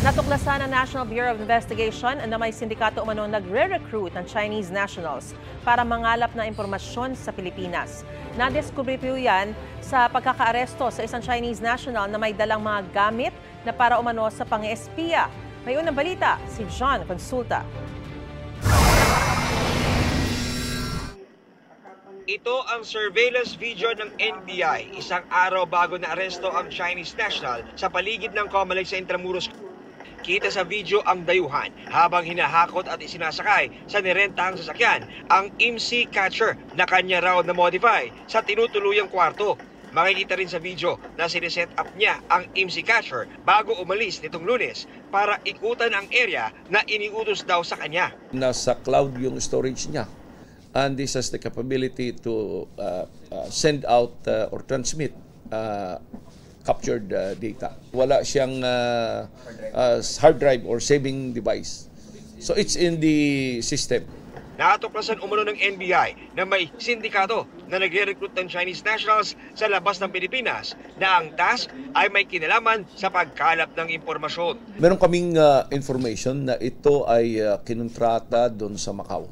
Natuklasan ng National Bureau of Investigation na may sindikato umano nagre-recruit ng Chinese nationals para mangalap ng impormasyon sa Pilipinas. Nadiskubre po yan sa pagkakaaresto sa isang Chinese national na may dalang mga gamit na para umano sa pang-espiya. May unang balita, si John Consulta. Ito ang surveillance video ng NBI, isang araw bago na aresto ang Chinese national sa paligid ng Comelec sa Intramuros. Kita sa video ang dayuhan habang hinahakot at isinasakay sa nirentahang sasakyan ang IMSI catcher na kanya raw na modify sa tinutuluyang kwarto. Makikita rin sa video na siniset up niya ang IMSI catcher bago umalis nitong Lunes para ikutan ang area na iniutos daw sa kanya. Nasa cloud yung storage niya. And this has the capability to send out or transmit captured data. Wala siyang hard drive or saving device. So it's in the system. Natuklasan umano ng NBI na may sindikato na nagre-recruit ng Chinese nationals sa labas ng Pilipinas na ang task ay may kinalaman sa pagkalap ng impormasyon. Meron kaming information na ito ay kinontrata doon sa Macau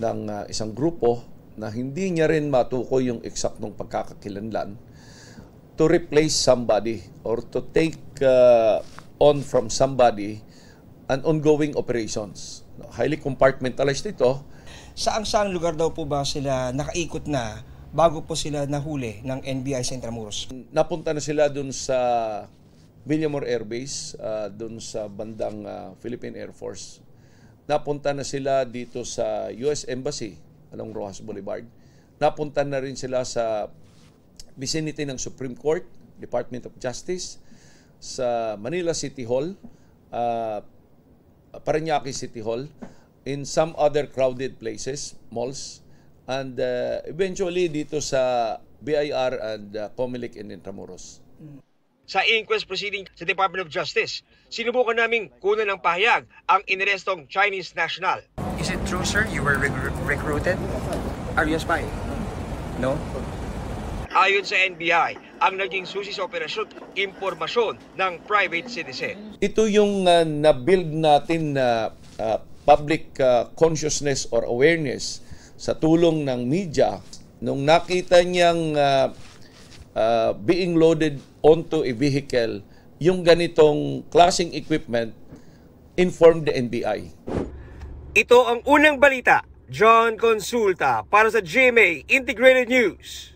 ng isang grupo na hindi niya rin matukoy yung eksaktong pagkakakilanlan to replace somebody or to take on from somebody an ongoing operations. Highly compartmentalized ito. Saang lugar daw po ba sila nakaikot na bago po sila nahuli ng NBI sa Intramuros? Napunta na sila dun sa Villamor Air Base, dun sa bandang Philippine Air Force. Napunta na sila dito sa US Embassy along Rojas Boulevard. Napunta na rin sila sa vicinity ng Supreme Court, Department of Justice, sa Manila City Hall, Parañaque City Hall, in some other crowded places, malls, and eventually dito sa BIR and Comelec in Intramuros. Sa inquest proceeding sa Department of Justice, sinubukan naming kunan ng pahayag ang inarestong Chinese national. Is it true, sir, you were recruited? Are you a spy? No? Ayon sa NBI, ang naging susi sa operasyon, impormasyon ng private citizen. Ito yung na-build natin na public consciousness or awareness sa tulong ng media nung nakita niyang being loaded onto a vehicle, yung ganitong klaseng equipment, informed the NBI. Ito ang unang balita. John Consulta para sa GMA Integrated News.